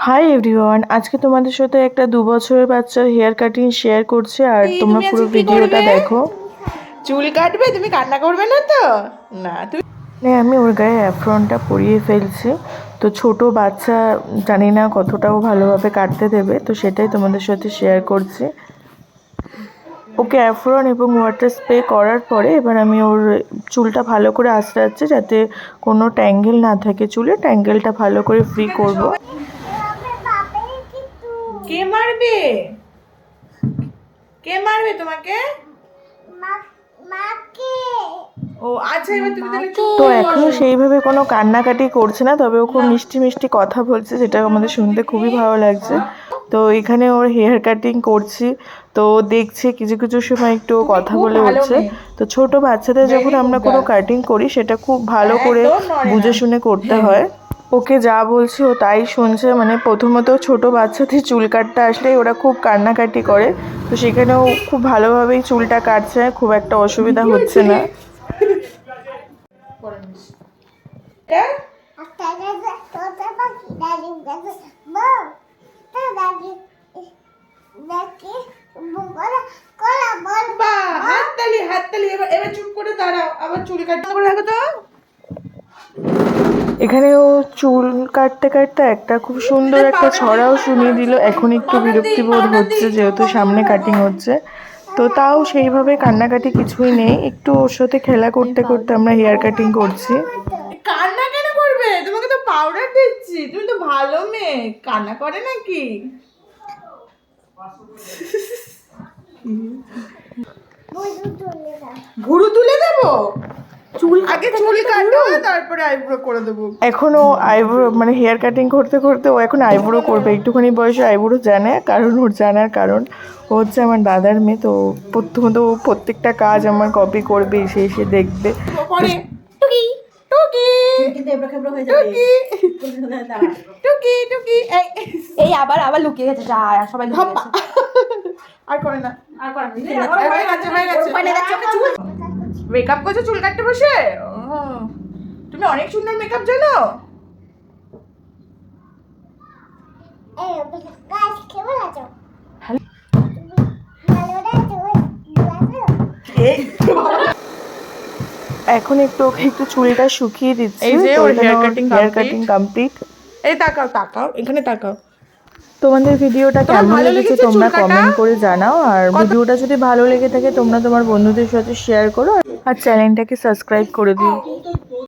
Hi everyone, আজকে তোমাদের সাথে একটা 2 বছরের বাচ্চার হেয়ার কাটিং শেয়ার করছি আর তোমরা পুরো ভিডিওটা দেখো। চুল কাটবে? তুমি কান্না করবে না তো? না তুমি আমি ওর গায়ে অ্যাফ্রনটা পরিয়ে ফেলছি। তো ছোট বাচ্চা, জানি না কতটাও ভালোভাবে কাটতে দেবে, তো সেটাই তোমাদের সাথে শেয়ার করছি। ওকে অ্যাফ্রন এবং ওয়াটার স্প্রে করার পরে এবার আমি ওর চুলটা ভালো করে আঁচড়াচ্ছি যাতে কোনো ট্যাঙ্গেল না থাকে চুলে। ট্যাঙ্গেলটা ভালো করে ফ্রি করব। কে মারবে? কে মারবে তোমাকে? ও আচ্ছা, এবার তুমি তাহলে তো এখনো সেইভাবে কোনো কান্নাকাটি করছে না, তবে ও খুব মিষ্টি মিষ্টি কথা বলছে, যেটা আমাদের শুনতে খুবই ভালো লাগছে। তো এখানে ওর হেয়ার কাটিং করছি, তো দেখছি কিছু কিছু সময় একটু কথা বলে উঠছে। তো ছোট বাচ্চাদের যখন আমরা কোনো কাটিং করি সেটা খুব ভালো করে বুঝে শুনে করতে হয়। ওকে যা বলছি ও তাই শুনছে। মানে প্রথমত ছোট বাচ্চাদের চুল কাটতে আসলেই ওরা খুব কান্নাকাটি করে, তো সেখানেও খুব ভালোভাবেই চুলটা কাটছে, খুব একটা অসুবিধা হচ্ছে না। হাততালি, এবার চুপ করে দাঁড়াও, আবার চুল কাটতে করে রাখো তো। এখানে ও চুল কাটতে কাটতে একটা খুব সুন্দর একটা ছড়াও শুনিয়ে দিল। এখন একটু বিরক্তিবোধ হচ্ছে যেহেতু সামনে কাটিং হচ্ছে, তো তাও সেইভাবে কান্নাকাটি কিছুই নেই। একটু ওর সাথে খেলা করতে করতে আমরা হেয়ার কাটিং করছি। কান্না কেন করবে? তোমাকে তো পাউডার দিচ্ছি, তুমি তো ভালো মেয়ে, কান্না করে নাকি? ভুরু তুলে দেবো? আগে চুল কাটো, তারপরে আইব্রো করে দেবো। এখনও আইব্রো মানে হেয়ার কাটিং করতে করতে ও এখন আইব্রো করবে। একটুখানি বয়সে আইব্রো জানে, কারণ ওর জানার কারণ ও হচ্ছে আমার দাদার মেয়ে। তো প্রথমত ও প্রত্যেকটা কাজ আমার কপি করবে, এসে এসে দেখবে। পরে টুকি টুকি টুকি টুকি এই আবার আবার লুকিয়ে গেছে, যা সবাই লুকিয়ে গেছে। আর করে না, আর করা নেই। হয়ে গেছে। মেকআপ করছো চুল কাটতে বসে? ও, তুমি অনেক সুন্দর মেকআপ জানো। এখন একটু ওকে একটু চুলটা শুকিয়ে দিচ্ছি। এই যে ওর হেয়ার কাটিং কমপ্লিট। এই তাকাও তাকাও, এখানে তাকাও। তোমাদের ভিডিওটা তোমার কেমন ভালো লেগেছে লেগেছে তোমরা চুল কাটা? কমেন্ট করে জানাও। আর ভিডিওটা যদি ভালো লেগে থাকে তোমরা তোমার বন্ধুদের সাথে শেয়ার করো আর চ্যানেলটাকে সাবস্ক্রাইব করে দিও।